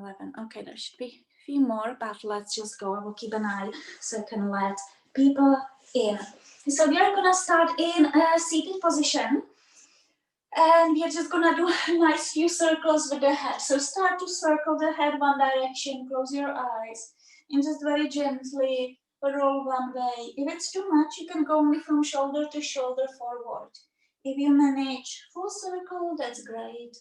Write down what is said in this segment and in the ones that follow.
11. Okay, there should be a few more, but let's just go. I will keep an eye so I can let people in. So we are gonna start in a seated position. And we are just gonna do a nice few circles with the head. So start to circle the head one direction, close your eyes, and just very gently roll one way. If it's too much, you can go only from shoulder to shoulder forward. If you manage full circle, that's great.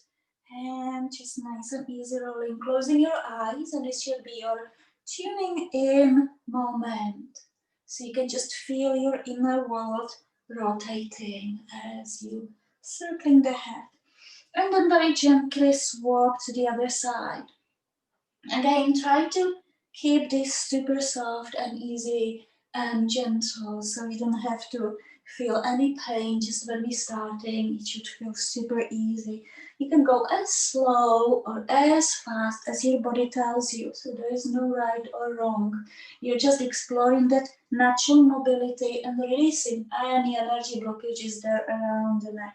And just nice and easy rolling, closing your eyes, and this should be your tuning in moment. So you can just feel your inner world rotating as you circling the head. And then very gently swap to the other side. Again, try to keep this super soft and easy and gentle, so you don't have to feel any pain just when we're starting. It should feel super easy. You can go as slow or as fast as your body tells you, so there is no right or wrong. You're just exploring that natural mobility and releasing any energy blockages there around the neck.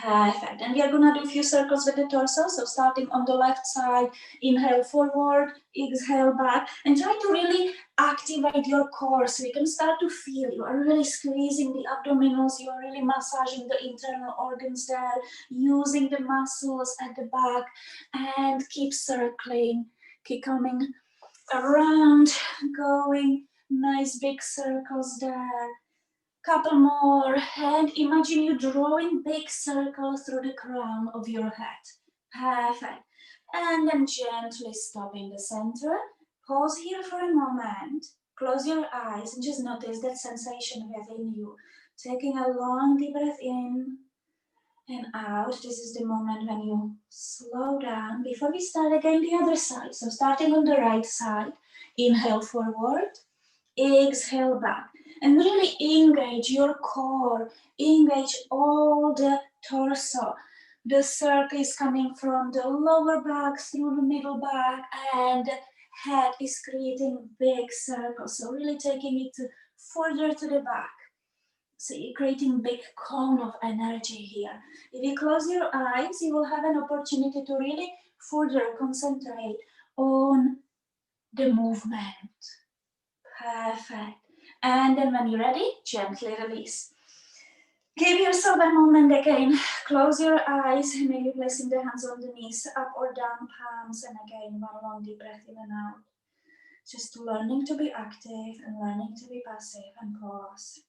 Perfect. And we are gonna do a few circles with the torso. So starting on the left side, inhale forward, exhale back, and try to really activate your core so you can start to feel you are really squeezing the abdominals, you are really massaging the internal organs there, using the muscles at the back, and keep circling, keep coming around, going nice big circles there. Couple more, and imagine you drawing big circles through the crown of your head. Perfect. And then gently stop in the center. Pause here for a moment. Close your eyes and just notice that sensation within you. Taking a long deep breath in and out. This is the moment when you slow down. Before we start again the other side. So starting on the right side, inhale forward, exhale back. And really engage your core, engage all the torso. The circle is coming from the lower back through the middle back, and the head is creating big circles. So really taking it further to the back. So you're creating big cone of energy here. If you close your eyes, you will have an opportunity to really further concentrate on the movement. Perfect. And then when you're ready, gently release. Give yourself a moment again. Close your eyes, maybe placing the hands on the knees, up or down palms, and again, one long deep breath in and out. Just learning to be active and learning to be passive, and pause.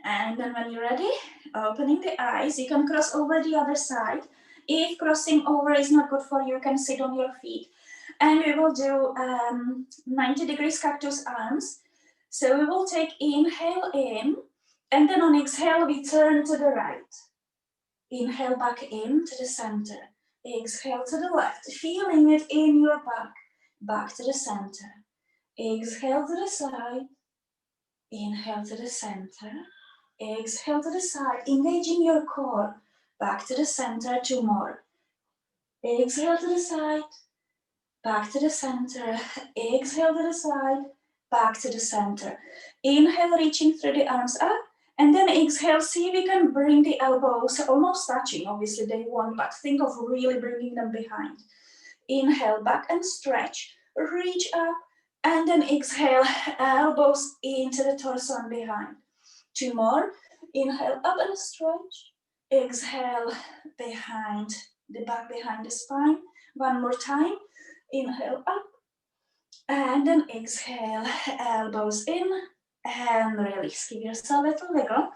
And then when you're ready, opening the eyes, you can cross over the other side. If crossing over is not good for you, you can sit on your feet. And we will do 90 degrees cactus arms. So we will take inhale in, and then on exhale, we turn to the right. Inhale back in to the center. Exhale to the left, feeling it in your back to the center. Exhale to the side. Inhale to the center. Exhale to the side, engaging your core. Back to the center, 2 more. Exhale to the side. Back to the center, exhale to the side, back to the center. Inhale, reaching through the arms up, and then exhale, see if you can bring the elbows almost touching, obviously they won't, but think of really bringing them behind. Inhale, back and stretch, reach up, and then exhale, elbows into the torso and behind. 2 more, inhale, up and stretch, exhale, behind the back, behind the spine. 1 more time. Inhale up, and then exhale, elbows in, and release. Give yourself a little wiggle.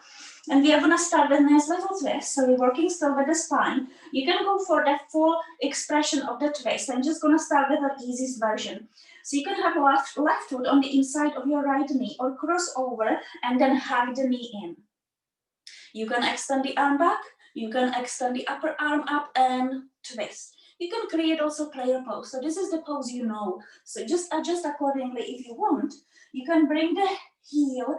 And we are gonna start with a nice little twist. So we're working still with the spine. You can go for the full expression of the twist. I'm just gonna start with the easiest version. So you can have left foot on the inside of your right knee, or cross over and then hug the knee in. You can extend the arm back, you can extend the upper arm up and twist. You can create also prayer pose. So this is the pose you know. So just adjust accordingly if you want. You can bring the heel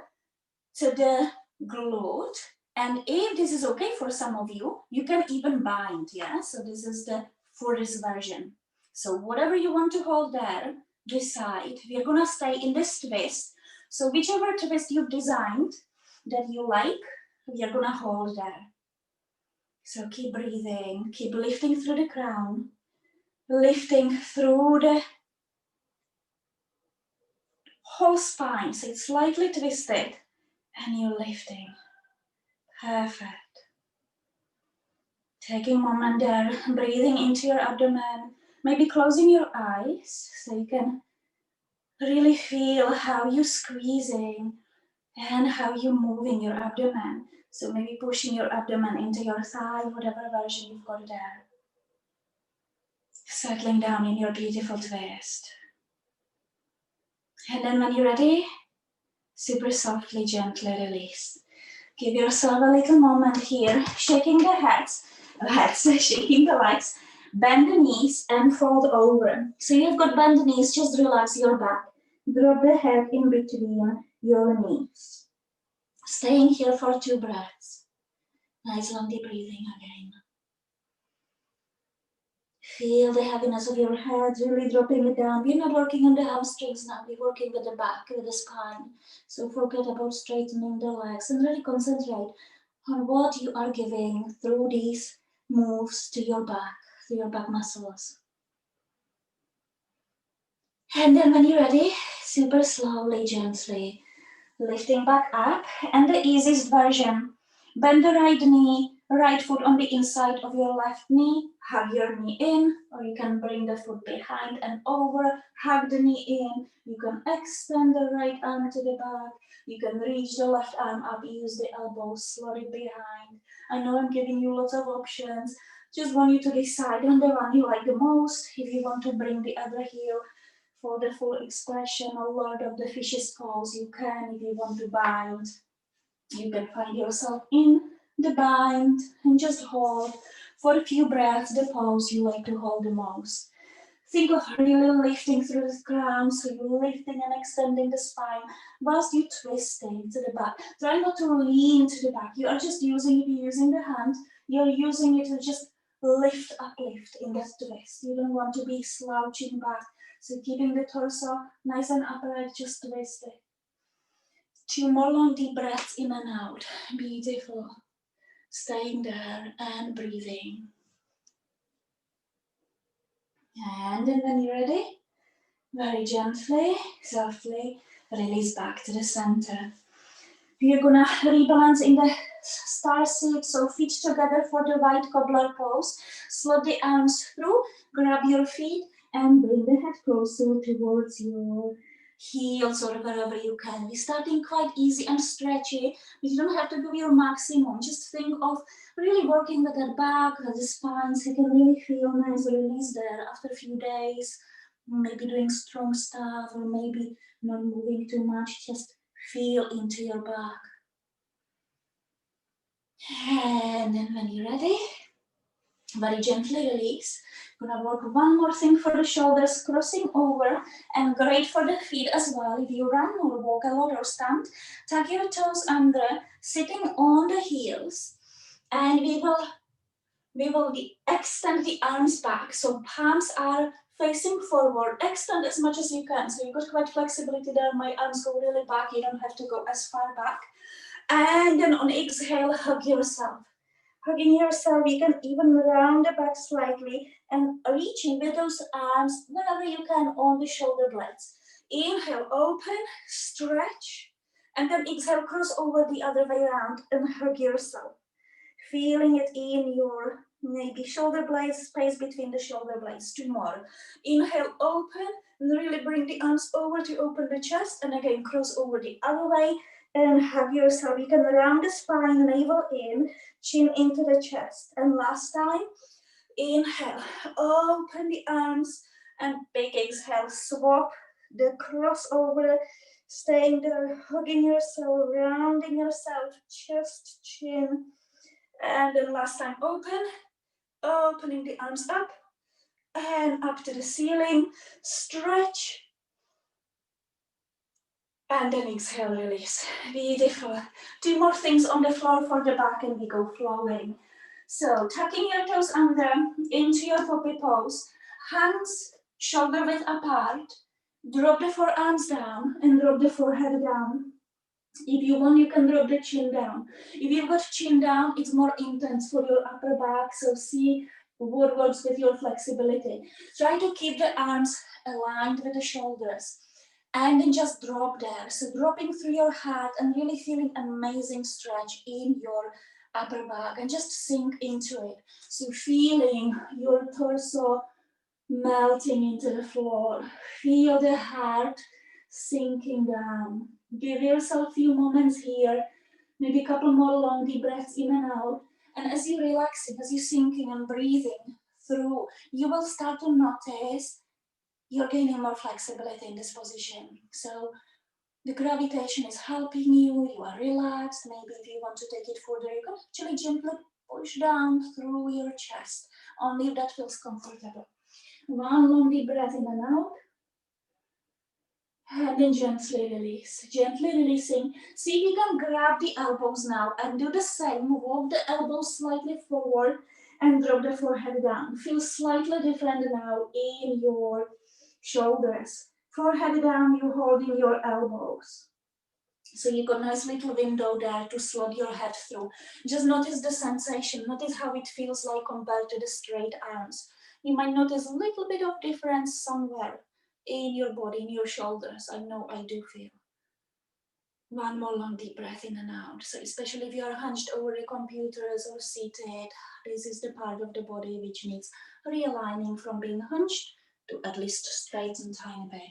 to the glute. And if this is okay for some of you, you can even bind, yeah? So this is the furthest version. So whatever you want to hold there, decide. We're gonna stay in this twist. So whichever twist you've designed that you like, we are gonna hold there. So keep breathing, keep lifting through the crown, lifting through the whole spine, so it's slightly twisted, and you're lifting. Perfect. Taking a moment there, breathing into your abdomen, maybe closing your eyes so you can really feel how you're squeezing and how you're moving your abdomen. So maybe pushing your abdomen into your thigh, whatever version you've got there. Settling down in your beautiful twist. And then when you're ready, super softly, gently release. Give yourself a little moment here, shaking the shaking the legs, bend the knees and fold over. So you've got bend the knees, just relax your back. Drop the head in between your knees. Staying here for 2 breaths. Nice long deep breathing again. Feel the heaviness of your head, really dropping it down. We're not working on the hamstrings now, we're working with the back, with the spine. So forget about straightening the legs and really concentrate on what you are giving through these moves to your back muscles. And then when you're ready, super slowly, gently, lifting back up, and the easiest version. Bend the right knee, right foot on the inside of your left knee, hug your knee in, or you can bring the foot behind and over, hug the knee in. You can extend the right arm to the back. You can reach the left arm up, use the elbows, slot it behind. I know I'm giving you lots of options. Just want you to decide on the one you like the most. If you want to bring the other heel for the full expression or Lord of the Fishes pose, you can. If you want to bind, you can find yourself in the bind and just hold for a few breaths the pose you like to hold the most. Think of really lifting through the crown, so you're lifting and extending the spine whilst you twisting to the back. Try not to lean to the back. You are just using it, you're using the hand, you're using it to just lift, uplift in that twist. You don't want to be slouching back. So keeping the torso nice and upright, just twist it. 2 more long deep breaths in and out. Beautiful. Staying there and breathing. And then when you're ready, very gently, softly, release back to the center. We're gonna rebalance in the star seat, so feet together for the white cobbler pose. Slot the arms through, grab your feet, and bring the head closer towards your heels or wherever you can. We're starting quite easy and stretchy, but you don't have to do your maximum. Just think of really working with the back, with the spine, so you can really feel nice release there after a few days. Maybe doing strong stuff, or maybe not moving too much, just feel into your back. And then when you're ready, very gently release. Gonna work one more thing for the shoulders, crossing over, and great for the feet as well. If you run or walk a lot or stand, tuck your toes under, sitting on the heels, and we will extend the arms back. So palms are facing forward. Extend as much as you can. So you've got quite flexibility there. My arms go really back. You don't have to go as far back. And then on exhale, hug yourself. Hugging yourself, you can even round the back slightly and reaching with those arms whenever you can on the shoulder blades. Inhale, open, stretch, and then exhale, cross over the other way around and hug yourself. Feeling it in your maybe shoulder blades, space between the shoulder blades. 2 more. Inhale, open, and really bring the arms over to open the chest, and again, cross over the other way and hug yourself. You can round the spine, navel in, chin into the chest. And last time, inhale, open the arms, and big exhale, swap the crossover, staying there, hugging yourself, rounding yourself, chest, chin. And then last time, opening the arms up and up to the ceiling, stretch, and then exhale, release. Beautiful. 2 more things on the floor for the back and we go flowing. So tucking your toes under into your puppy pose, hands shoulder width apart, drop the forearms down and drop the forehead down. If you want, you can drop the chin down. If you've got chin down, it's more intense for your upper back. So see What works with your flexibility? Try to keep the arms aligned with the shoulders and then just drop there. So dropping through your heart and really feeling amazing stretch in your upper back and just sink into it. So feeling your torso melting into the floor. Feel the heart sinking down. Give yourself a few moments here, maybe a couple more long deep breaths in and out. And as you're relaxing, as you're sinking and breathing through, you will start to notice you're gaining more flexibility in this position. So the gravitation is helping you, you are relaxed. Maybe if you want to take it further, you can actually gently push down through your chest, only if that feels comfortable. One long deep breath in and out. And then gently release, gently releasing. See if you can grab the elbows now and do the same. Walk the elbows slightly forward and drop the forehead down. Feel slightly different now in your shoulders. Forehead down, you're holding your elbows. So you got a nice little window there to slot your head through. Just notice the sensation, notice how it feels like compared to the straight arms. You might notice a little bit of difference somewhere in your body, in your shoulders. I know I do feel. One more long deep breath in and out. So especially if you are hunched over the computers or seated, this is the part of the body which needs realigning from being hunched to at least straight and tiny bit.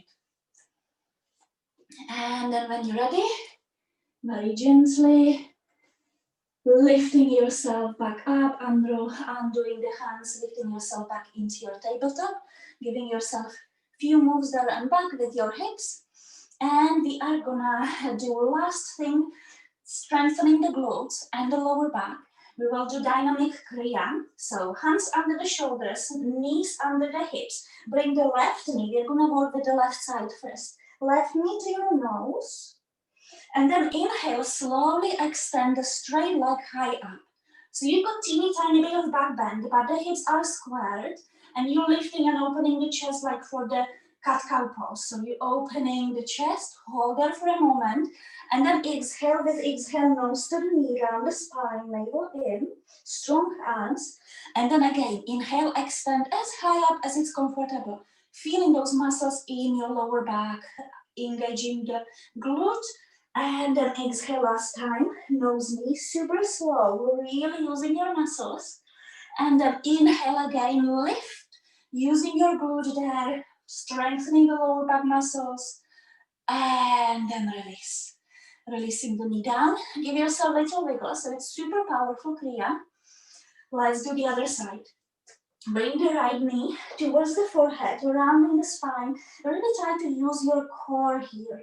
And then when you're ready, very gently lifting yourself back up, undoing the hands, lifting yourself back into your tabletop, giving yourself a few moves there and back with your hips. And we are gonna do last thing, strengthening the glutes and the lower back. We will do dynamic kriya. So hands under the shoulders, knees under the hips. Bring the left knee, we're gonna work with the left side first. Left knee to your nose. And then inhale, slowly extend the straight leg high up. So you've got teeny tiny bit of back bend, but the hips are squared, and you're lifting and opening the chest like for the cat-cow pose. So you're opening the chest, hold there for a moment, and then exhale with exhale, nose to the knee, round the spine, navel in, strong hands. And then again, inhale, extend as high up as it's comfortable. Feeling those muscles in your lower back, engaging the glute. And then exhale last time, nose, knee, super slow, really using your muscles. And then inhale again, lift, using your glute there, strengthening the lower back muscles. And then release. Releasing the knee down, give yourself a little wiggle, so it's super powerful kriya. Let's do the other side. Bring the right knee towards the forehead, rounding the spine. Really try to use your core here.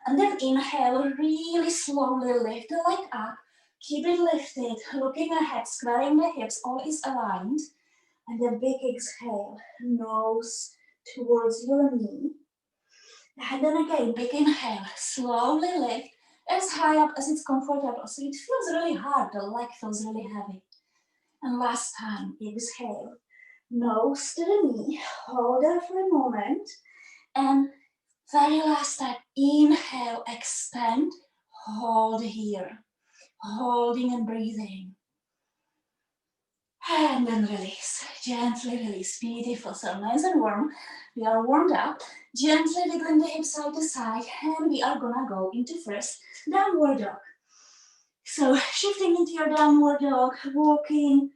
And then inhale, really slowly lift the leg up. Keep it lifted, looking ahead, squaring the hips, all is aligned. And then big exhale, nose towards your knee. And then again, big inhale, slowly lift as high up as it's comfortable. So it feels really hard, the leg feels really heavy. And last time, exhale, nose to the knee, hold there for a moment. And very last time, inhale, extend, hold here, holding and breathing. And then release, gently release, beautiful, so nice and warm. We are warmed up, gently wiggling the hips side to side, and we are gonna go into first downward dog. So shifting into your downward dog, walking,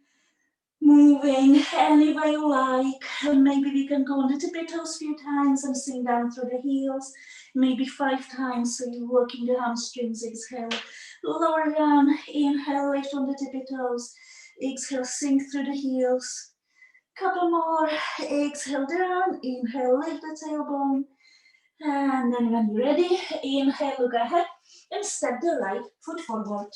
moving any way you like. Maybe we can go on the tippy toes a few times and sink down through the heels. Maybe 5 times, so you're working the hamstrings. Exhale, lower down, inhale, lift on the tippy toes. Exhale, sink through the heels. Couple more, exhale down, inhale, lift the tailbone. And then when you're ready, inhale, look ahead and step the right foot forward.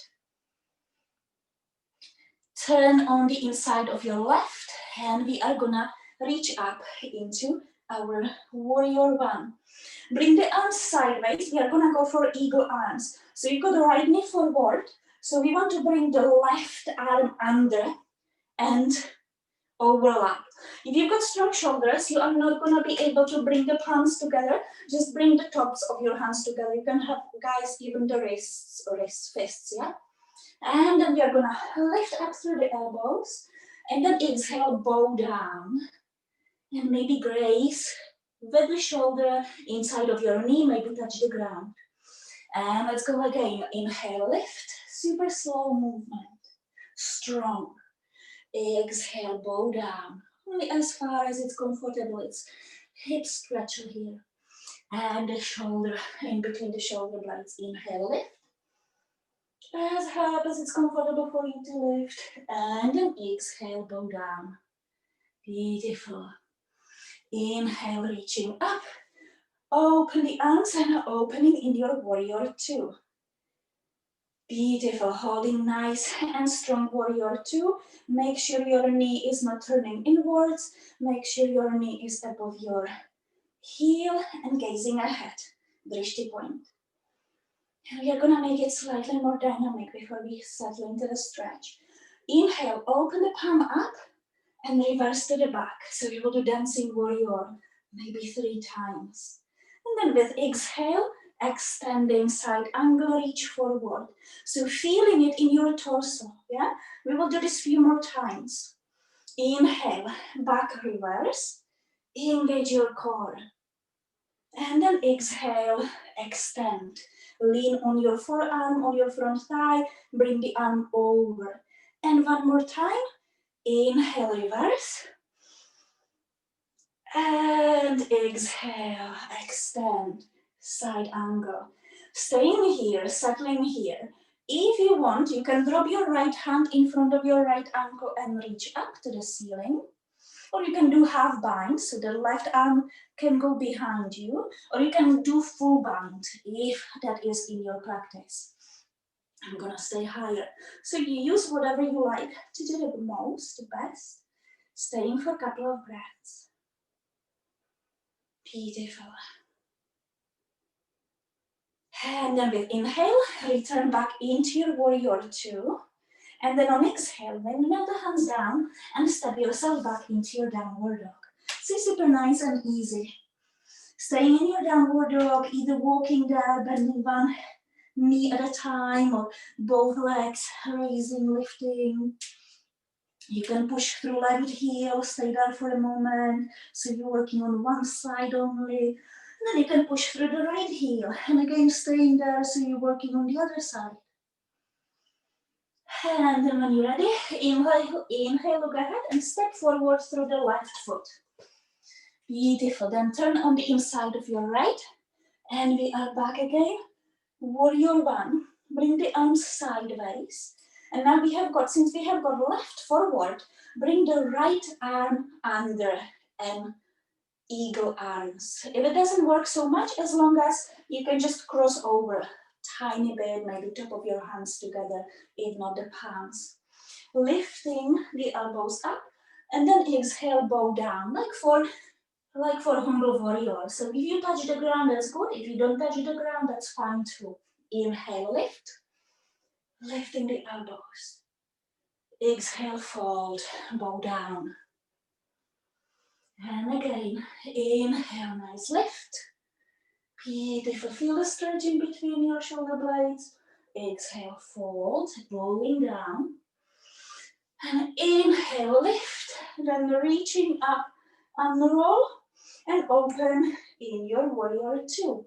Turn on the inside of your left hand. We are gonna reach up into our warrior one. Bring the arms sideways. We are gonna go for eagle arms. So you got the right knee forward. So we want to bring the left arm under and overlap. If you've got strong shoulders, you are not gonna be able to bring the palms together. Just bring the tops of your hands together. You can have, guys, even the wrists, fists, yeah? And then we are gonna lift up through the elbows And then exhale, bow down. And maybe grace with the shoulder inside of your knee, maybe touch the ground. And let's go again. Inhale, lift. Super slow movement. Strong. Exhale, bow down. Only as far as it's comfortable. It's hip stretcher here. And the shoulder, in between the shoulder blades. Inhale, lift. As hard as it's comfortable for you to lift. And then exhale, bow down. Beautiful. Inhale, reaching up. Open the arms and opening in your warrior two. Beautiful, holding nice and strong warrior two. Make sure your knee is not turning inwards. Make sure your knee is above your heel and gazing ahead. Drishti point. And we are gonna make it slightly more dynamic before we settle into the stretch. Inhale, open the palm up and reverse to the back. So we will do dancing warrior maybe 3 times. And then with exhale, extending side angle, reach forward. So feeling it in your torso, yeah? We will do this few more times. Inhale, back reverse, engage your core. And then exhale, extend. Lean on your forearm, on your front thigh, bring the arm over. And one more time, inhale, reverse. And exhale, extend, side angle. Staying here, settling here. If you want, you can drop your right hand in front of your right ankle and reach up to the ceiling. Or you can do half bind, so the left arm can go behind you. Or you can do full bind, if that is in your practice. I'm gonna stay higher. So you use whatever you like to do the most, the best. Staying for a couple of breaths. Beautiful. And then with inhale, return back into your warrior two. And then on exhale, windmill the hands down and step yourself back into your downward dog. So super nice and easy. Staying in your downward dog, either walking there, bending one knee at a time, or both legs, raising, lifting. You can push through left heel, stay there for a moment. So you're working on one side only. And then you can push through the right heel. And again, staying there, so you're working on the other side. And then when you're ready, inhale, look ahead and step forward through the left foot. Beautiful. Then turn on the inside of your right. And we are back again. Warrior one. Bring the arms sideways. And now since we have got left forward, bring the right arm under and eagle arms. If it doesn't work so much, as long as you can just cross over tiny bit, maybe top of your hands together, if not the palms. Lifting the elbows up, and then exhale, bow down, like for humble warrior. So if you touch the ground, that's good. If you don't touch the ground, that's fine too. Inhale, lift. Lifting the elbows. Exhale, fold, bow down. And again, inhale, nice lift. Beautiful, feel the stretch in between your shoulder blades. Exhale, fold, bowing down. And inhale, lift. Then reaching up, unroll, and open in your warrior two.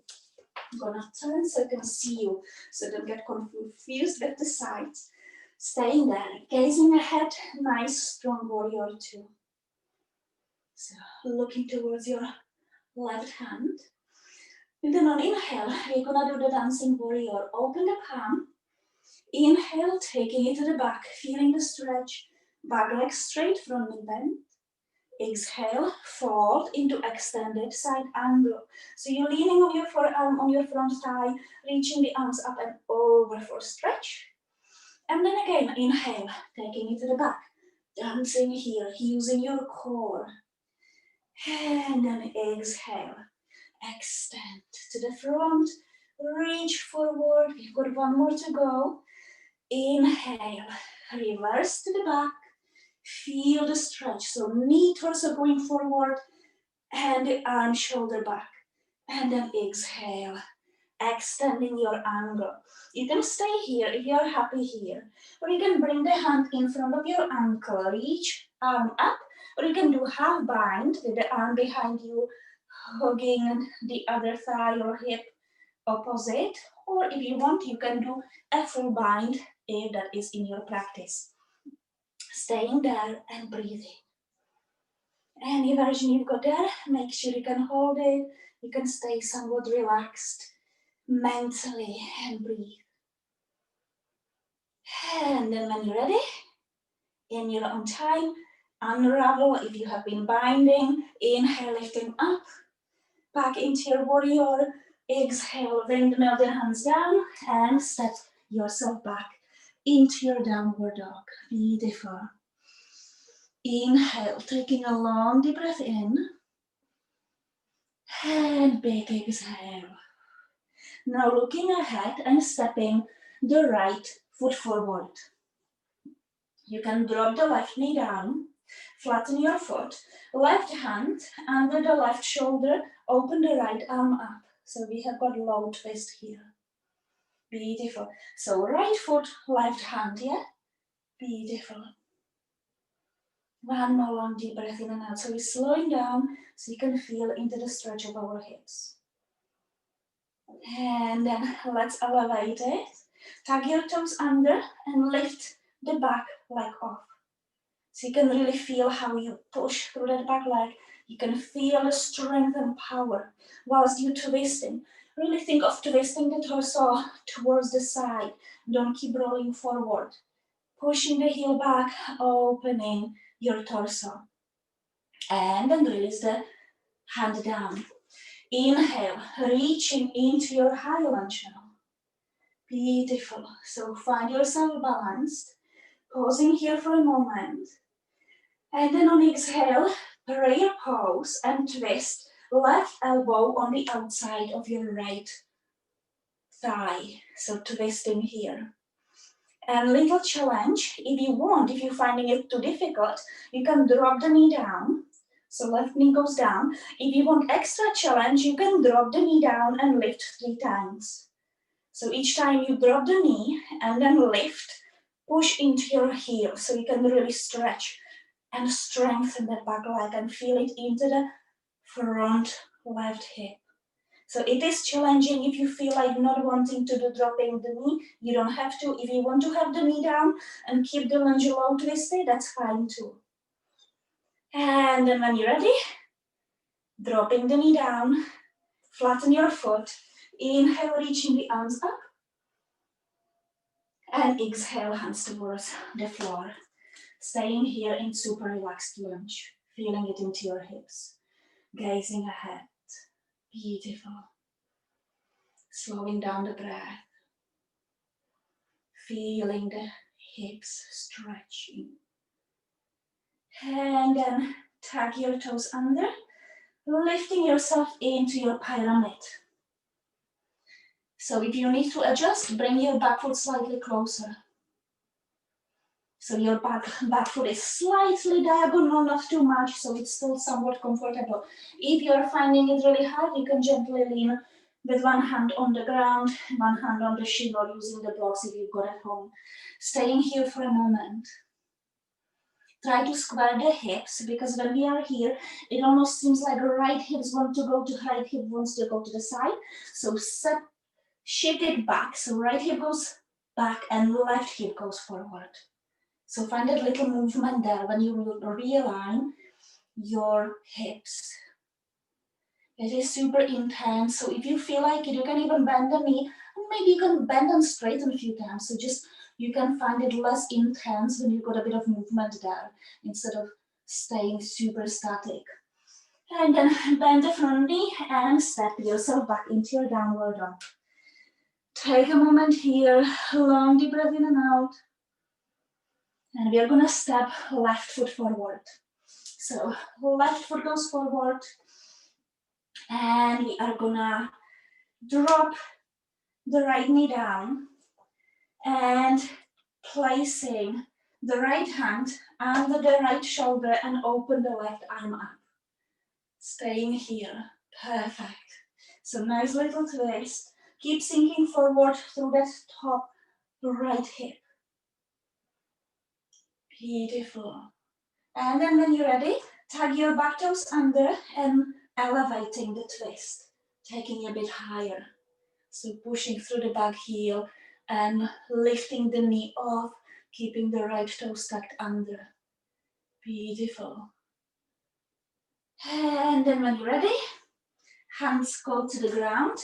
I'm gonna turn so I can see you, so don't get confused with the sides. Staying there, gazing ahead, nice strong warrior two. So looking towards your left hand. And then on inhale, we're gonna do the dancing warrior. Open the palm. Inhale, taking it to the back, feeling the stretch. Back leg straight, front knee bend. Exhale, fold into extended side angle. So you're leaning on your forearm, on your front thigh, reaching the arms up and over for stretch. And then again, inhale, taking it to the back, dancing here, using your core. And then exhale, extend to the front, reach forward. We've got one more to go. Inhale, reverse to the back. Feel the stretch, so knee torso going forward and the arm shoulder back. And then exhale, extending your ankle. You can stay here if you're happy here. Or you can bring the hand in front of your ankle, reach arm up, or you can do half bind with the arm behind you, hugging the other thigh or hip opposite. Or if you want, you can do a full bind if that is in your practice. Staying there and breathing. Any version you've got there, make sure you can hold it. You can stay somewhat relaxed mentally and breathe. And then when you're ready, in your own time, unravel if you have been binding. Inhale, lifting up, back into your warrior. Exhale, windmill the hands down and step yourself back into your downward dog. Beautiful. Inhale, taking a long deep breath in. And big exhale. Now looking ahead and stepping the right foot forward. You can drop the left knee down, flatten your foot, left hand under the left shoulder, open the right arm up. So we have got low twist here. Beautiful. So right foot, left hand, yeah? Beautiful. One more long deep breath in and out. So we're slowing down so you can feel into the stretch of our hips. And then let's elevate it. Tug your toes under and lift the back leg off. So you can really feel how you push through that back leg. You can feel the strength and power whilst you're twisting. Really think of twisting the torso towards the side. Don't keep rolling forward. Pushing the heel back, opening your torso. And then release the hand down. Inhale, reaching into your high lunge now. Beautiful. So find yourself balanced. Pausing here for a moment. And then on exhale, prayer pose and twist. Left elbow on the outside of your right thigh. So twisting here. And little challenge, if you want, if you're finding it too difficult, you can drop the knee down. So left knee goes down. If you want extra challenge, you can drop the knee down and lift 3 times. So each time you drop the knee and then lift, push into your heel so you can really stretch and strengthen that back leg and feel it into the front left hip. So it is challenging if you feel like not wanting to do dropping the knee. You don't have to. If you want to have the knee down and keep the lunge low twisted, that's fine too. And then when you're ready, dropping the knee down, flatten your foot. Inhale, reaching the arms up. And exhale, hands towards the floor. Staying here in super relaxed lunge, feeling it into your hips. Gazing ahead. Beautiful. Slowing down the breath. Feeling the hips stretching. And then tuck your toes under, lifting yourself into your pyramid. So if you need to adjust, bring your back foot slightly closer. So your back foot is slightly diagonal, not too much, so it's still somewhat comfortable. If you're finding it really hard, you can gently lean with one hand on the ground, one hand on the shin, or using the blocks if you've got at home. Staying here for a moment. Try to square the hips, because when we are here, it almost seems like right hips want to go to right hip wants to go to the side. So shift it back, so right hip goes back and left hip goes forward. So find that little movement there when you realign your hips. It is super intense, so if you feel like it, you can even bend the knee, and maybe you can bend and straighten a few times, so just you can find it less intense when you've got a bit of movement there, instead of staying super static. And then bend the front knee and step yourself back into your downward dog. Take a moment here, long deep breath in and out. And we are gonna step left foot forward. So left foot goes forward. And we are gonna drop the right knee down and placing the right hand under the right shoulder and open the left arm up. Staying here, perfect. So nice little twist. Keep sinking forward through that top right hip. Beautiful. And then when you're ready, tug your back toes under and elevating the twist, taking a bit higher. So pushing through the back heel and lifting the knee off, keeping the right toes tucked under. Beautiful. And then when you're ready, hands go to the ground.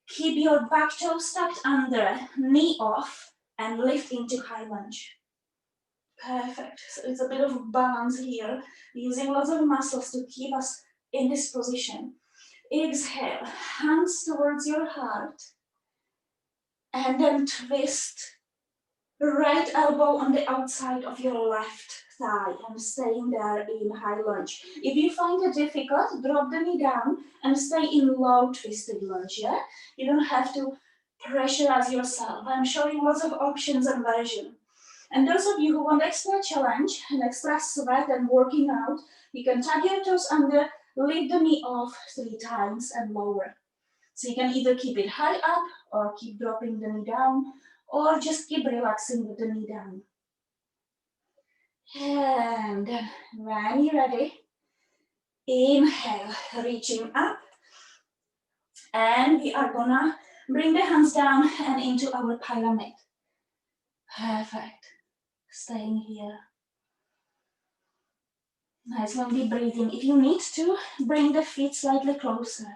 Keep your back toes tucked under, knee off, and lift into high lunge. Perfect. So it's a bit of balance here, using lots of muscles to keep us in this position. Exhale, hands towards your heart, and then twist. Right elbow on the outside of your left thigh and staying there in high lunge. If you find it difficult, drop the knee down and stay in low twisted lunge, yeah? You don't have to pressurize yourself. I'm showing lots of options and versions. And those of you who want extra challenge and extra sweat and working out, you can tug your toes under, lift the knee off 3 times and lower. So you can either keep it high up or keep dropping the knee down, or just keep relaxing with the knee down. And when you're ready, inhale, reaching up. And we are gonna bring the hands down and into our pyramid. Perfect. Staying here. Nice long deep breathing. If you need to, bring the feet slightly closer.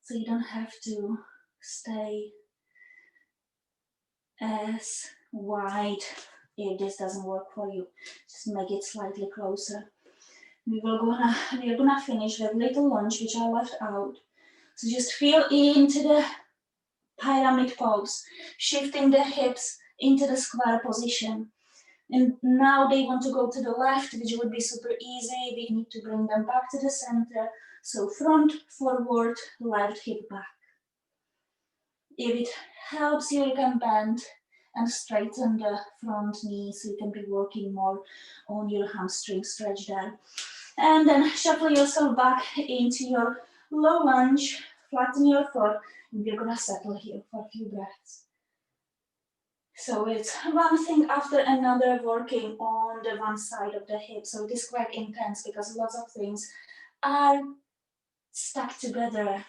So you don't have to stay as wide if this doesn't work for you. Just make it slightly closer. We're gonna finish with little lunge, which I left out. So just feel into the pyramid pose, shifting the hips into the square position. And now they want to go to the left, which would be super easy. We need to bring them back to the center. So front, forward, left hip back. If it helps you, you can bend and straighten the front knee so you can be working more on your hamstring stretch there. And then shuffle yourself back into your low lunge, flatten your foot, and we're gonna settle here for a few breaths. So it's one thing after another, working on the one side of the hip. So it is quite intense because lots of things are stuck together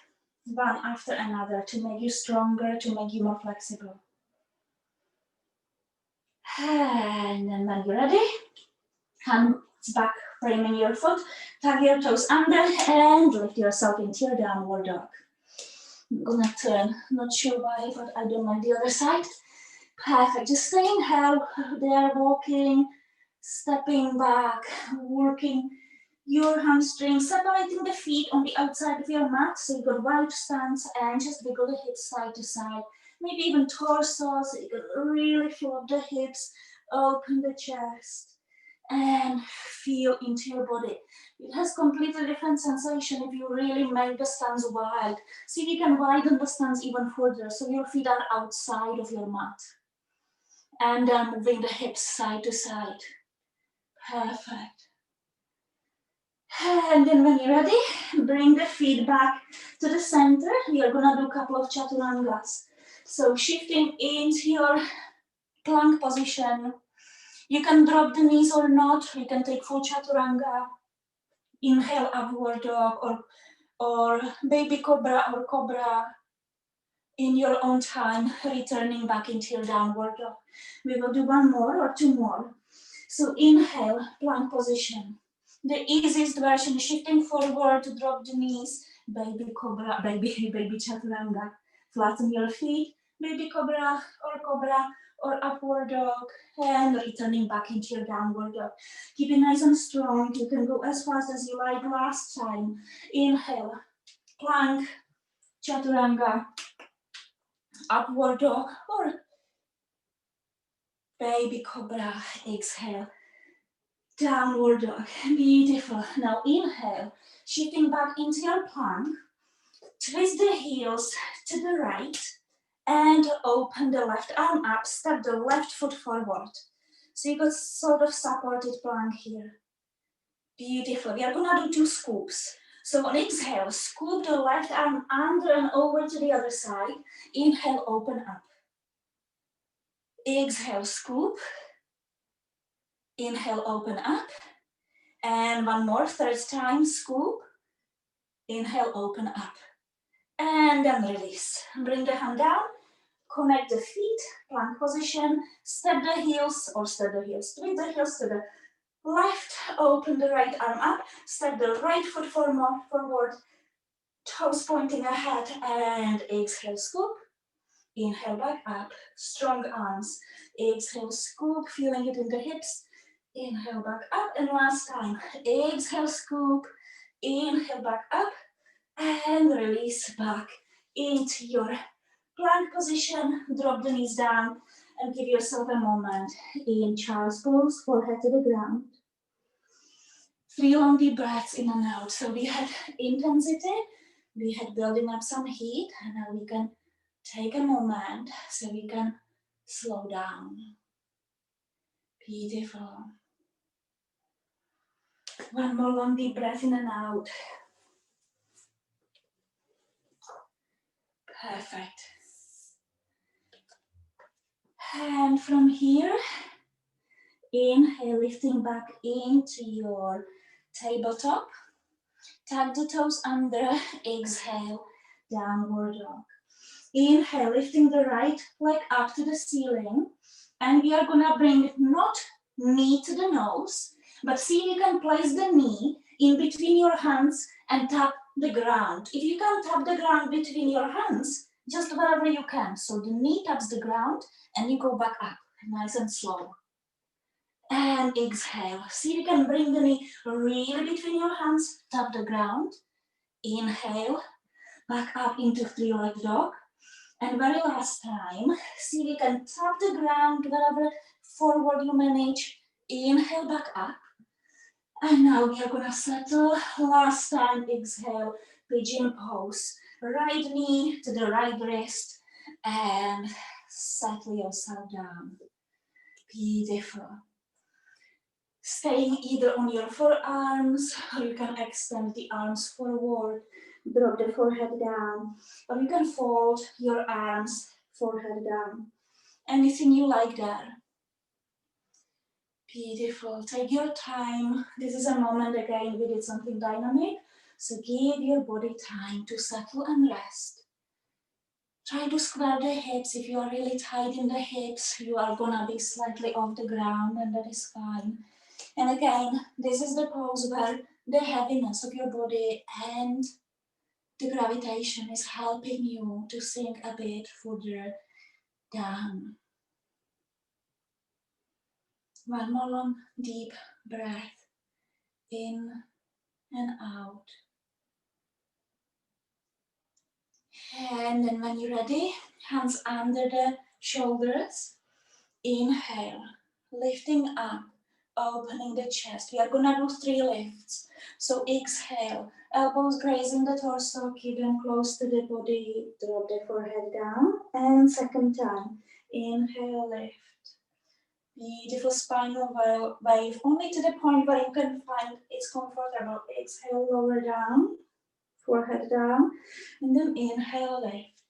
one after another to make you stronger, to make you more flexible. And then when you're ready, hands back, framing your foot, tug your toes under and lift yourself into your downward dog. I'm gonna turn, not sure why, but I don't like the other side. Perfect, just staying there, walking, stepping back, working your hamstrings, separating the feet on the outside of your mat, so you got wide stance, and just wiggle the hips side to side. Maybe even torso, so you can really fill up the hips, open the chest, and feel into your body. It has completely different sensation if you really make the stance wide. See if you can widen the stance even further, so your feet are outside of your mat. And then moving the hips side to side. Perfect. And then when you're ready, bring the feet back to the center. We are gonna do a couple of chaturangas. So shifting into your plank position. You can drop the knees or not. You can take full chaturanga. Inhale, upward dog, or baby cobra or cobra. In your own time, returning back into your downward dog. We will do one more or two more. So inhale, plank position. The easiest version, shifting forward to drop the knees, baby cobra, baby chaturanga. Flatten your feet, baby cobra, or upward dog, and returning back into your downward dog. Keep it nice and strong. You can go as fast as you like last time. Inhale, plank, chaturanga, upward dog, or baby cobra. Exhale. Downward dog, beautiful. Now inhale, shifting back into your plank, twist the heels to the right and open the left arm up, step the left foot forward. So you got sort of supported plank here. Beautiful, we are gonna do 2 scoops. So on exhale, scoop the left arm under and over to the other side. Inhale, open up. Exhale, scoop. Inhale, open up. And one more, third time, scoop. Inhale, open up. And then release. Bring the hand down. Connect the feet, plank position. Step the heels, twist the heels to the left. Open the right arm up. Step the right foot forward. Toes pointing ahead. And exhale, scoop. Inhale, back up. Strong arms. Exhale, scoop. Feeling it in the hips. Inhale, back up. And last time. Exhale, scoop. Inhale, back up. And release back into your plank position. Drop the knees down and give yourself a moment in child's pose, forehead to the ground. 3 long deep breaths in and out. So we had intensity, we had building up some heat, and now we can take a moment so we can slow down. Beautiful. One more long deep breath in and out. Perfect. And from here, inhale, lifting back into your tabletop. Tag the toes under, exhale, downward dog. Inhale, lifting the right leg up to the ceiling. And we are gonna bring not knee to the nose, but see if you can place the knee in between your hands and tap the ground. If you can tap the ground between your hands, just wherever you can. So the knee taps the ground and you go back up, nice and slow. And exhale. See if you can bring the knee really between your hands, tap the ground. Inhale, back up into three-legged dog. And very last time, see if you can tap the ground wherever forward you manage. Inhale, back up. And now we are gonna settle. Last time, exhale, pigeon pose. Right knee to the right wrist and settle yourself down. Beautiful. Staying either on your forearms, or you can extend the arms forward, drop the forehead down, or you can fold your arms, forehead down. Anything you like there. Beautiful. Take your time. This is a moment, again, we did something dynamic. So give your body time to settle and rest. Try to square the hips. If you are really tight in the hips, you are gonna be slightly off the ground, and that is fine. And again, this is the pose where the heaviness of your body and the gravitation is helping you to sink a bit further down. One more long, deep breath in and out. And then when you're ready, hands under the shoulders. Inhale, lifting up, opening the chest. We are gonna do 3 lifts. So exhale, elbows grazing the torso, keep them close to the body, drop the forehead down. And second time, inhale, lift. Beautiful spinal wave, only to the point where you can find it's comfortable. Exhale, lower down, forehead down, and then inhale, lift.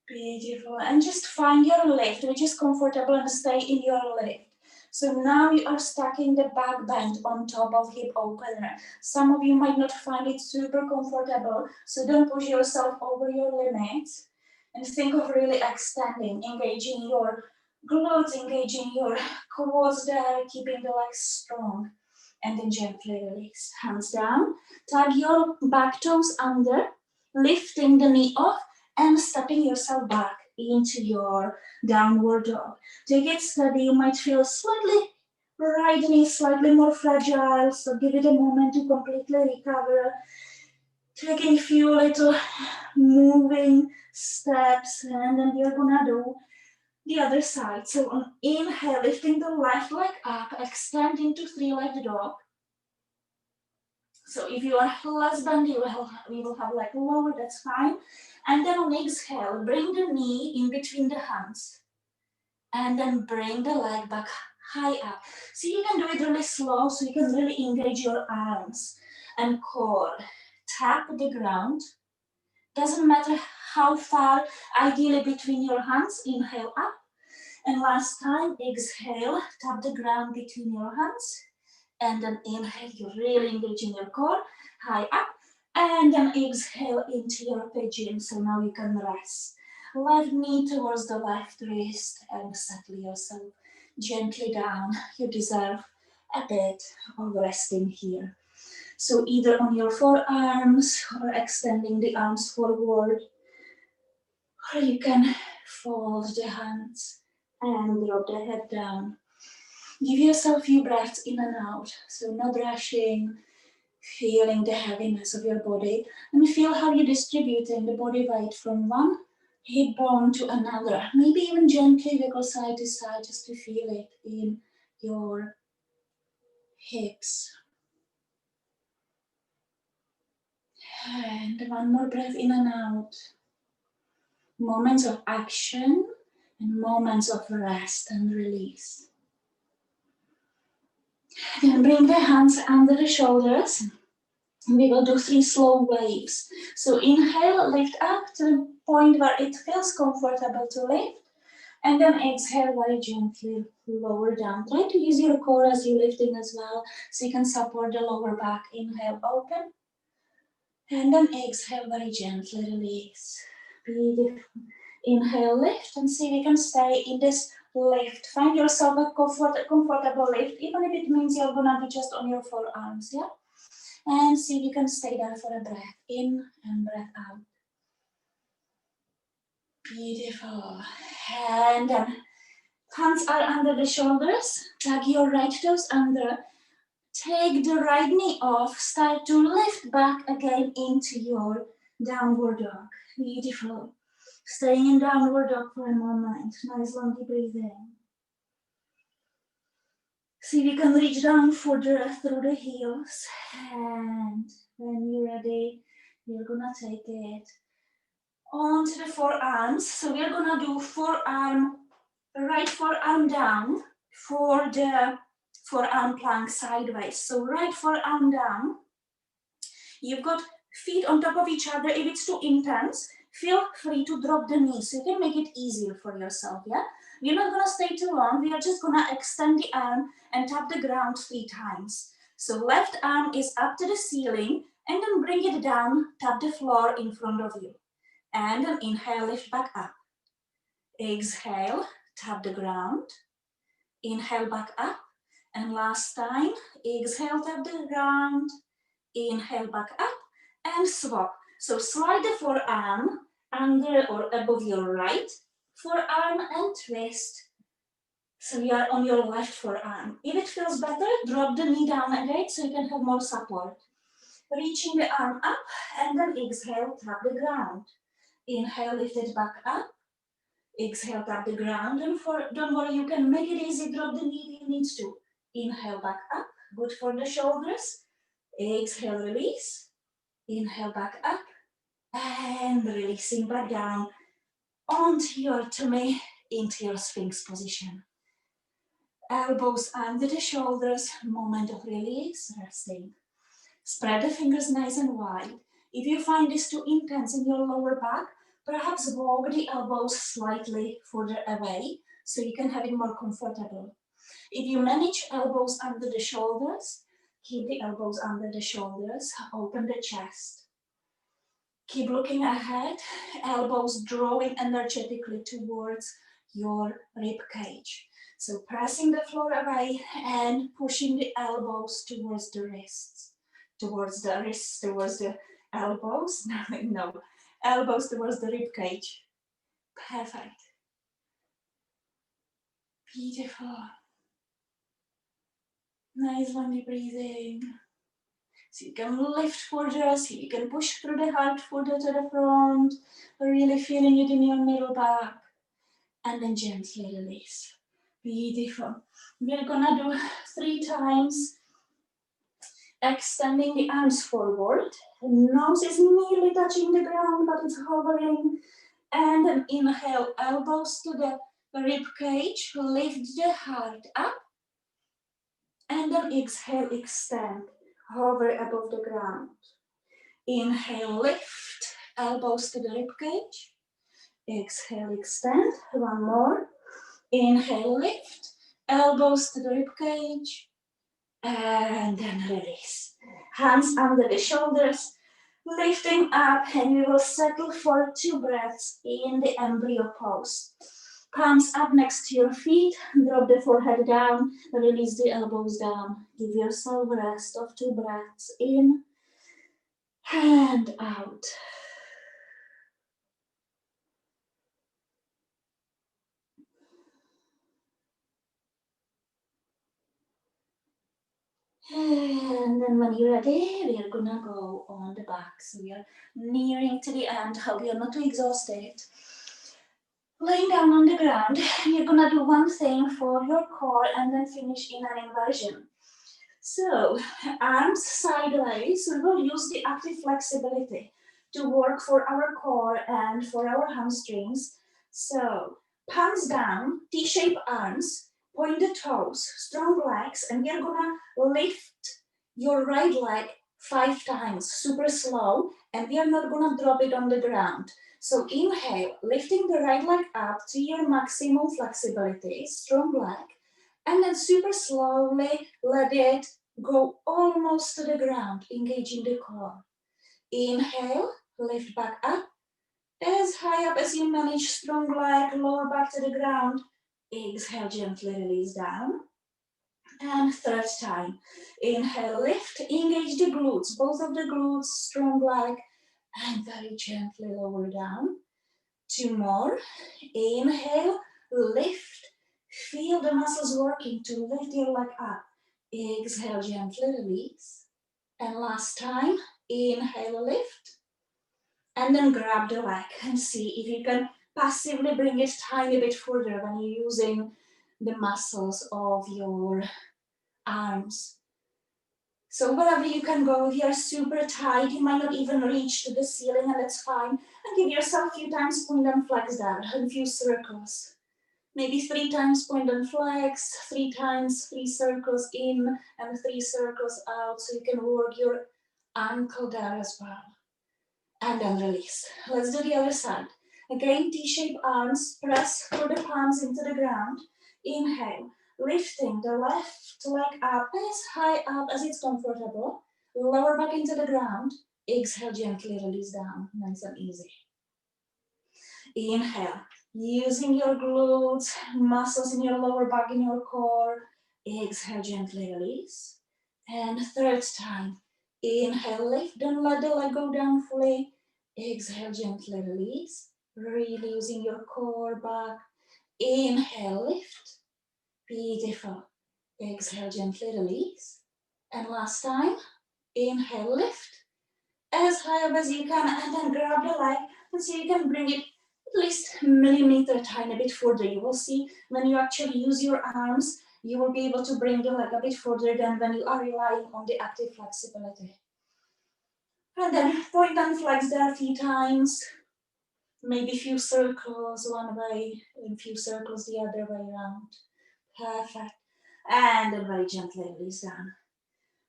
Beautiful. And just find your lift, which is comfortable, and stay in your lift. So now you are stacking the back bend on top of hip opener. Some of you might not find it super comfortable, so don't push yourself over your limits. And think of really extending, engaging your glutes, engaging your quads there, keeping the legs strong. And then gently release. Hands down. Tag your back toes under, lifting the knee off, and stepping yourself back into your downward dog. Take it steady. You might feel slightly right knee, slightly more fragile, so give it a moment to completely recover. Taking a few little moving steps, and then we are gonna do the other side. So on inhale, lifting the left leg up, extend into three-legged dog. So if you are less bendy, we will have like lower, that's fine. And then on exhale, bring the knee in between the hands. And then bring the leg back high up. So you can do it really slow, so you can really engage your arms and core. tap the ground. Doesn't matter how far, ideally between your hands. Inhale up. And last time, exhale, tap the ground between your hands. And then inhale, you're really engaging your core, high up. And then exhale into your pigeon, so now you can rest. Left knee towards the left wrist and settle yourself gently down. You deserve a bit of resting here. So either on your forearms or extending the arms forward, or you can fold the hands and drop the head down. Give yourself a few breaths in and out, so not rushing, feeling the heaviness of your body, and feel how you're distributing the body weight from one hip bone to another. Maybe even gently wiggle side to side just to feel it in your hips. And one more breath in and out. Moments of action and moments of rest and release. Then bring the hands under the shoulders. We will do 3 slow waves. So inhale, lift up to the point where it feels comfortable to lift. And then exhale very gently, lower down. Try to use your core as you're lifting as well, so you can support the lower back. Inhale, open. And then exhale very gently, release. Beautiful. Inhale, lift, and see if you can stay in this lift. Find yourself a comfortable lift, even if it means you're gonna be just on your forearms, yeah? And see if you can stay there for a breath in and breath out. Beautiful. And then hands are under the shoulders. Tuck your right toes under. Take the right knee off. Start to lift back again into your downward dog. Beautiful. Staying in downward dog for a moment. Nice long deep breathing. See if you can reach down further through the heels. And when you're ready, you're gonna take it onto the forearms. So we're gonna do right forearm down for the forearm plank sideways. So right forearm down. You've got feet on top of each other. If it's too intense, feel free to drop the knees so you can make it easier for yourself, yeah? We're not gonna stay too long. We are just gonna extend the arm and tap the ground 3 times. So left arm is up to the ceiling and then bring it down, tap the floor in front of you. And then inhale, lift back up. Exhale, tap the ground. Inhale, back up. And last time, exhale, tap the ground. Inhale, back up and swap. So slide the forearm under or above your right forearm and twist. So you are on your left forearm. If it feels better, drop the knee down again so you can have more support. Reaching the arm up and then exhale, tap the ground. Inhale, lift it back up. Exhale, tap the ground. And don't worry, you can make it easy, drop the knee if you need to. Inhale, back up. Good for the shoulders. Exhale, release. Inhale, back up. And releasing back down onto your tummy, into your Sphinx position. Elbows under the shoulders, moment of release, resting. Spread the fingers nice and wide. If you find this too intense in your lower back, perhaps walk the elbows slightly further away so you can have it more comfortable. If you manage elbows under the shoulders, keep the elbows under the shoulders, open the chest. Keep looking ahead, elbows drawing energetically towards your rib cage. So pressing the floor away and pushing the elbows towards the wrists. Towards the elbows. No, elbows towards the rib cage. Perfect. Beautiful. Nice long deep breathing. So you can lift further, so you can push through the heart further to the front, really feeling it in your middle back, and then gently release. Beautiful. We're gonna do 3 times, extending the arms forward. Nose is nearly touching the ground, but it's hovering. And then inhale, elbows to the rib cage, lift the heart up. And then exhale, extend, hover above the ground. Inhale, lift, elbows to the rib cage. Exhale, extend, one more. Inhale, lift, elbows to the rib cage. And then release. Hands under the shoulders, lifting up, and we will settle for 2 breaths in the embryo pose. Palms up next to your feet, drop the forehead down, release the elbows down. Give yourself a rest of 2 breaths in and out. And then when you're ready, we are gonna go on the back. So we are nearing to the end. Hope you're not too exhausted. Laying down on the ground, you're gonna do one thing for your core and then finish in an inversion. So, arms sideways, we will use the active flexibility to work for our core and for our hamstrings. So, palms down, T-shaped arms, point the toes, strong legs, and we're gonna lift your right leg 5 times, super slow, and we are not gonna drop it on the ground. So inhale, lifting the right leg up to your maximum flexibility, strong leg, and then super slowly let it go almost to the ground, engaging the core. Inhale, lift back up, as high up as you manage, strong leg, lower back to the ground. Exhale, gently release down. And third time, inhale, lift, engage the glutes, both of the glutes, strong leg, and very gently lower down. 2 more, inhale, lift, feel the muscles working to lift your leg up. Exhale, gently release. And last time, inhale, lift, and then grab the leg and see if you can passively bring it tiny bit further when you're using the muscles of your arms. So wherever you can go, if you're super tight, you might not even reach to the ceiling, and that's fine. And give yourself a few times point and flex down, a few circles. Maybe 3 times point and flex, 3 times 3 circles in and 3 circles out, so you can work your ankle there as well. And then release. Let's do the other side. Again, T-shaped arms, press through the palms into the ground. Inhale, lifting the left leg up as high up as it's comfortable. Lower back into the ground. Exhale, gently release down, nice and easy. Inhale, using your glutes, muscles in your lower back, in your core. Exhale, gently release. And third time, inhale, lift, don't let the leg go down fully. Exhale, gently release. Really using your core back. Inhale, lift. Beautiful. Exhale, gently release. And last time, inhale, lift. As high up as you can, and then grab the leg and see you can bring it at least millimeter tiny bit further. You will see when you actually use your arms, you will be able to bring the leg a bit further than when you are relying on the active flexibility. And then point and flex there a few times, maybe a few circles one way, and a few circles the other way around. Perfect. And then very gently release down.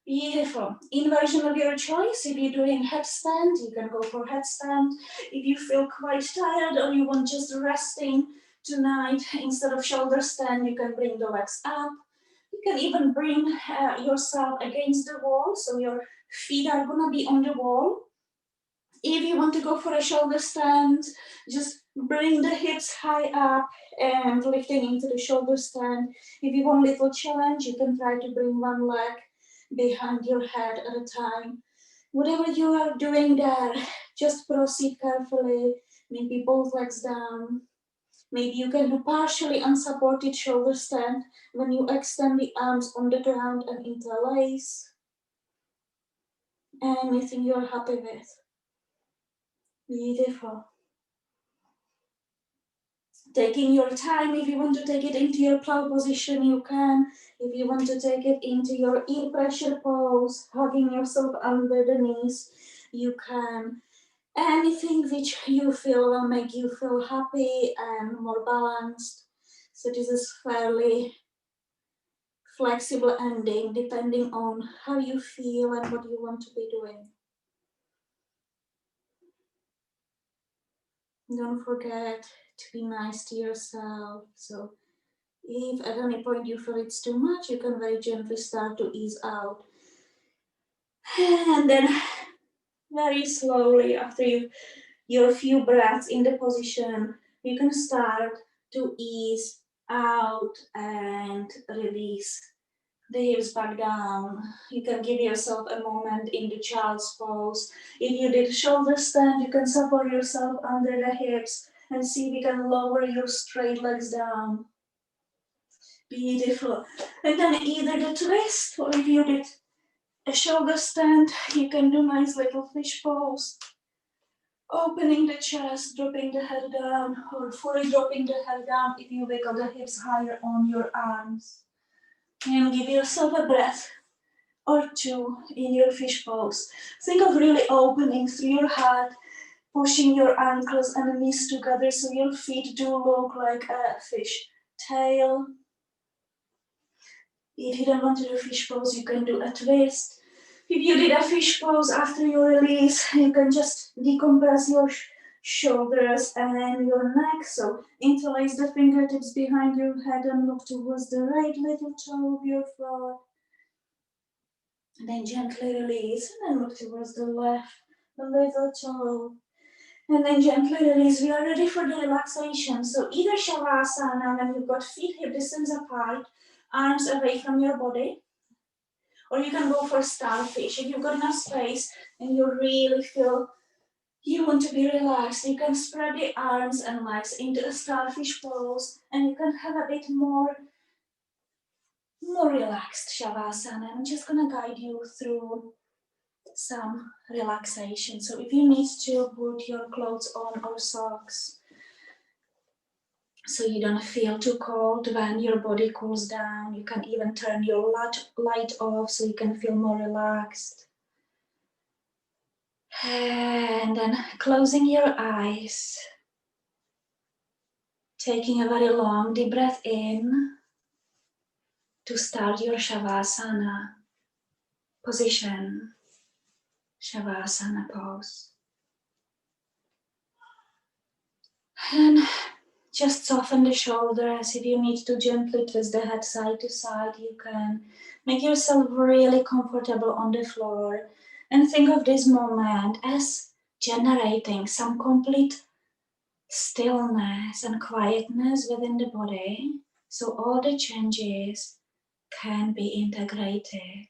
Beautiful. Inversion of your choice. If you're doing headstand, you can go for headstand. If you feel quite tired or you want just resting tonight, instead of shoulder stand, you can bring the legs up. You can even bring yourself against the wall, so your feet are gonna be on the wall. If you want to go for a shoulder stand, just bring the hips high up and lifting into the shoulder stand. If you want a little challenge, you can try to bring one leg behind your head at a time. Whatever you are doing there, just proceed carefully. Maybe both legs down. Maybe you can do partially unsupported shoulder stand when you extend the arms on the ground and interlace. Anything you're happy with. Beautiful. Taking your time, if you want to take it into your plow position, you can. If you want to take it into your ear pressure pose, hugging yourself under the knees, you can. Anything which you feel will make you feel happy and more balanced. So this is fairly flexible ending depending on how you feel and what you want to be doing. Don't forget to be nice to yourself. So if at any point you feel it's too much, you can very gently start to ease out. And then very slowly, after your few breaths in the position, you can start to ease out and release the hips back down. You can give yourself a moment in the child's pose. If you did shoulder stand, you can support yourself under the hips and see if you can lower your straight legs down. Beautiful. And then either the twist, or if you did a shoulder stand, you can do nice little fish pose. Opening the chest, dropping the head down, or fully dropping the head down if you wiggle the hips higher on your arms. And give yourself a breath or two in your fish pose. Think of really opening through your heart, pushing your ankles and knees together so your feet do look like a fish tail. If you don't want to do fish pose, you can do a twist. If you did a fish pose after your release, you can just decompress your shoulders and your neck. So interlace the fingertips behind your head and look towards the right little toe of your foot. And then gently release and then look towards the left little toe. And then gently release. We are ready for the relaxation. So either Shavasana when you've got feet hip distance apart, arms away from your body, or you can go for starfish. If you've got enough space and you really feel you want to be relaxed, you can spread the arms and legs into a starfish pose and you can have a bit more relaxed Shavasana. I'm just going to guide you through some relaxation. So if you need to put your clothes on or socks so you don't feel too cold when your body cools down, you can even turn your light off so you can feel more relaxed. And then closing your eyes, taking a very long deep breath in to start your Shavasana position, Shavasana pose. And just soften the shoulders. If you need to gently twist the head side to side, you can. Make yourself really comfortable on the floor and think of this moment as generating some complete stillness and quietness within the body, so all the changes can be integrated.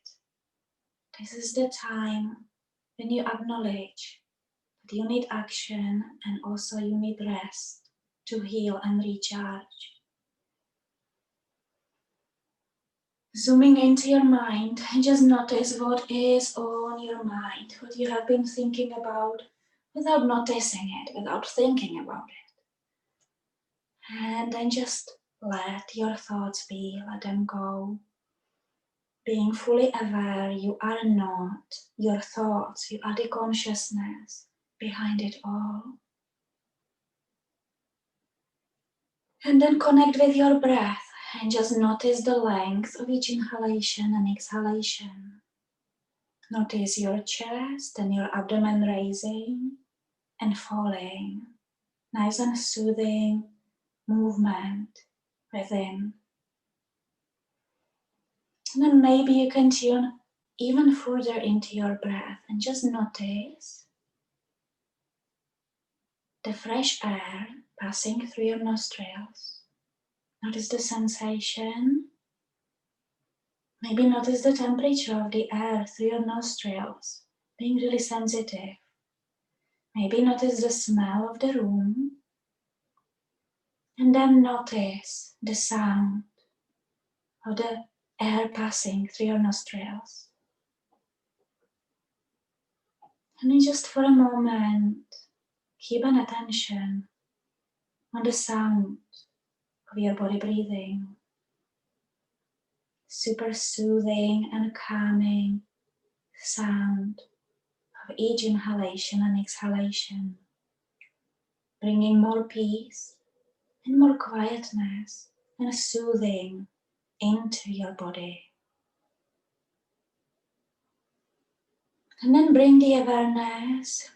This is the time when you acknowledge that you need action and also you need rest to heal and recharge. Zooming into your mind and just notice what is on your mind, what you have been thinking about without noticing it, without thinking about it. And then just let your thoughts be, let them go. Being fully aware you are not your thoughts, you are the consciousness behind it all. And then connect with your breath and just notice the length of each inhalation and exhalation. Notice your chest and your abdomen raising and falling. Nice and soothing movement within. And then maybe you can tune even further into your breath and just notice the fresh air passing through your nostrils. Notice the sensation. Maybe notice the temperature of the air through your nostrils, being really sensitive. Maybe notice the smell of the room. And then notice the sound of the air passing through your nostrils. And then just for a moment, keep an attention on the sound of your body breathing. Super soothing and calming sound of each inhalation and exhalation, bringing more peace and more quietness and soothing into your body. And then bring the awareness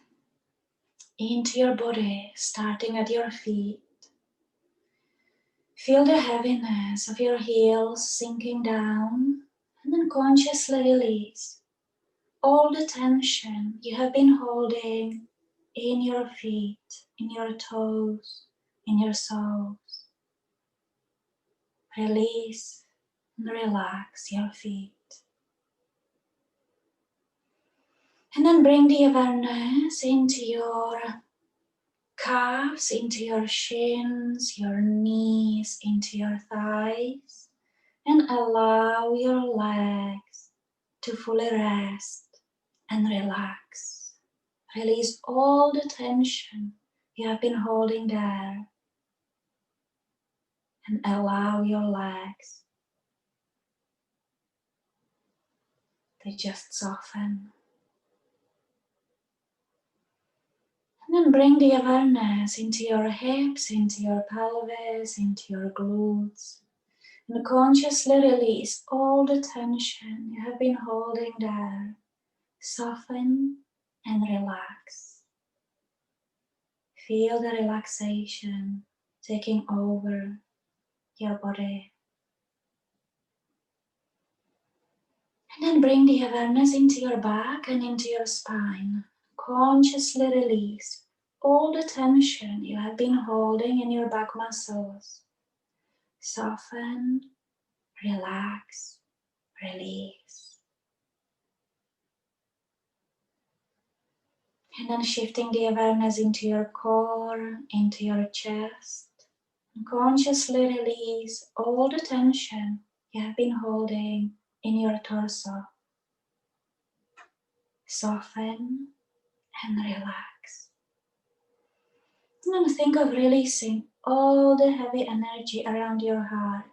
into your body, starting at your feet. Feel the heaviness of your heels sinking down, and then consciously release all the tension you have been holding in your feet, in your toes, in your soles. Release and relax your feet. And then bring the awareness into your calves, into your shins, your knees, into your thighs, and allow your legs to fully rest and relax. Release all the tension you have been holding there and allow your legs to just soften. And then bring the awareness into your hips, into your pelvis, into your glutes. And consciously release all the tension you have been holding there. Soften and relax. Feel the relaxation taking over your body. And then bring the awareness into your back and into your spine. Consciously release all the tension you have been holding in your back muscles. Soften, relax, release. And then shifting the awareness into your core, into your chest. And consciously release all the tension you have been holding in your torso. Soften and relax. And then think of releasing all the heavy energy around your heart.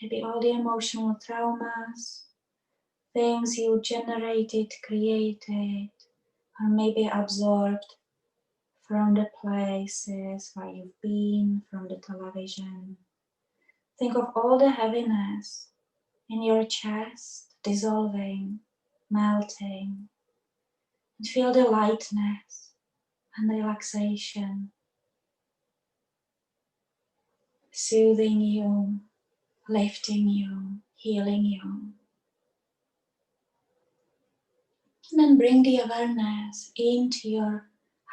Maybe all the emotional traumas, things you generated, created, or maybe absorbed from the places where you've been, from the television. Think of all the heaviness in your chest dissolving, melting, and feel the lightness and relaxation, soothing you, lifting you, healing you. And then bring the awareness into your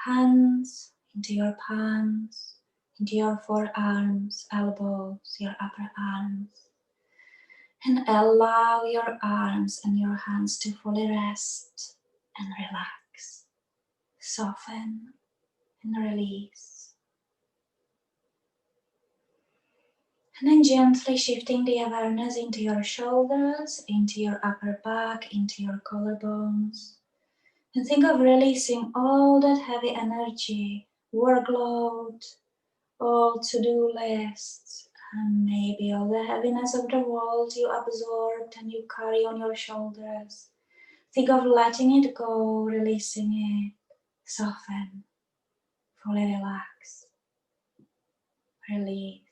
hands, into your palms, into your forearms, elbows, your upper arms. And allow your arms and your hands to fully rest and relax. Soften and release. And then gently shifting the awareness into your shoulders, into your upper back, into your collarbones. And think of releasing all that heavy energy, workload, all to-do lists, and maybe all the heaviness of the world you absorbed and you carry on your shoulders. Think of letting it go, releasing it, soften, fully relax, release.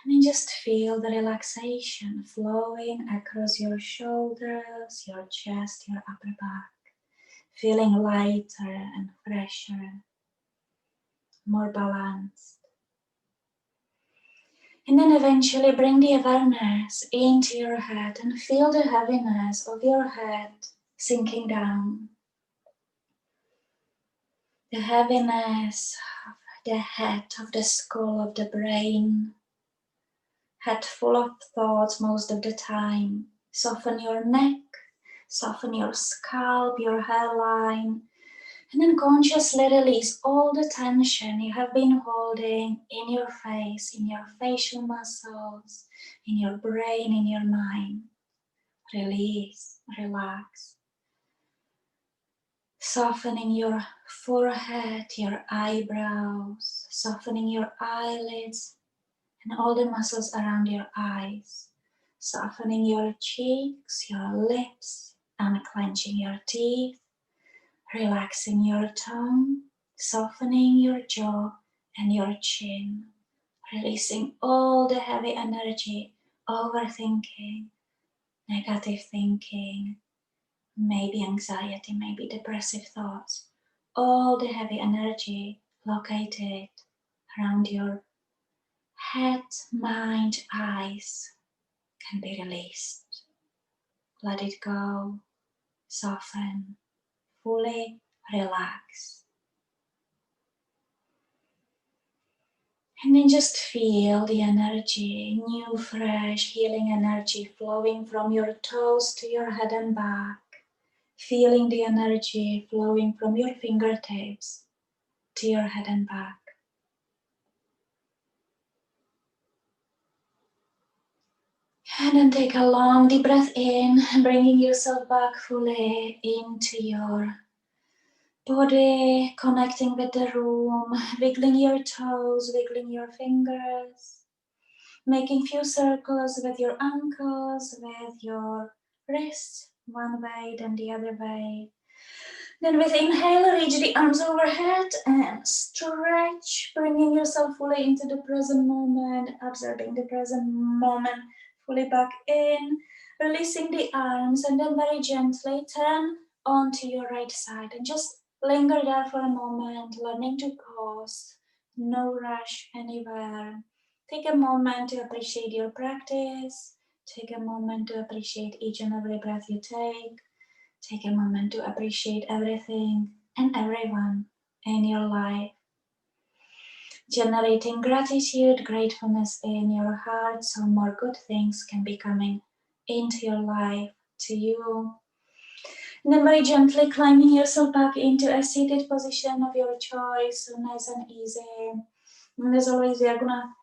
And then just feel the relaxation flowing across your shoulders, your chest, your upper back. Feeling lighter and fresher, more balanced. And then eventually bring the awareness into your head and feel the heaviness of your head sinking down. The heaviness of the head, of the skull, of the brain. Head full of thoughts most of the time. Soften your neck, soften your scalp, your hairline. And then consciously release all the tension you have been holding in your face, in your facial muscles, in your brain, in your mind. Release, relax. Softening your forehead, your eyebrows, softening your eyelids and all the muscles around your eyes. Softening your cheeks, your lips, unclenching your teeth. Relaxing your tongue, softening your jaw and your chin, releasing all the heavy energy, overthinking, negative thinking, maybe anxiety, maybe depressive thoughts. All the heavy energy located around your head, mind, eyes can be released. Let it go, soften, fully relax. And then just feel the energy, new, fresh, healing energy flowing from your toes to your head and back. Feeling the energy flowing from your fingertips to your head and back. And then take a long deep breath in, bringing yourself back fully into your body, connecting with the room, wiggling your toes, wiggling your fingers, making few circles with your ankles, with your wrists, one way, then the other way. Then with inhale, reach the arms overhead and stretch, bringing yourself fully into the present moment, absorbing the present moment fully back in, releasing the arms, and then very gently turn onto your right side and just linger there for a moment, learning to pause, no rush anywhere. Take a moment to appreciate your practice. Take a moment to appreciate each and every breath you take. Take a moment to appreciate everything and everyone in your life. Generating gratitude, gratefulness in your heart so more good things can be coming into your life to you. And then very gently climbing yourself back into a seated position of your choice, so nice and easy. And as always, we are gonna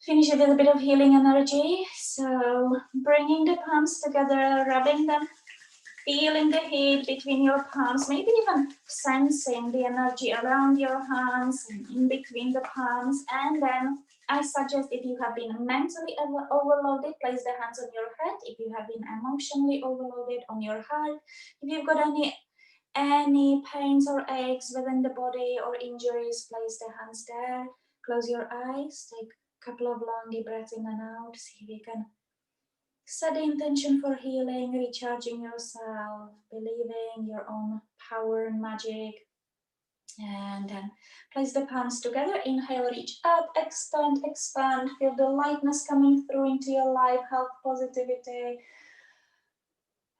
finish it with a bit of healing energy. So bringing the palms together, rubbing them, feeling the heat between your palms, maybe even sensing the energy around your hands and in between the palms. And then I suggest, if you have been mentally overloaded, place the hands on your head. If you have been emotionally overloaded, on your heart. If you've got any pains or aches within the body or injuries, place the hands there. Close your eyes, take a couple of long deep breaths in and out. See if you can set the intention for healing, recharging yourself, believing your own power and magic. And then place the palms together. Inhale, reach up, expand, expand. Feel the lightness coming through into your life, health, positivity.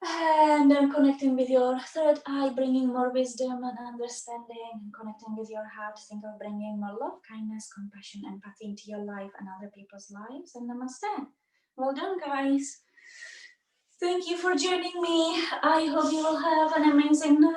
And then connecting with your third eye, bringing more wisdom and understanding, and connecting with your heart. Think of bringing more love, kindness, compassion, empathy into your life and other people's lives. And namaste. Well done, guys. Thank you for joining me. I hope you will have an amazing night.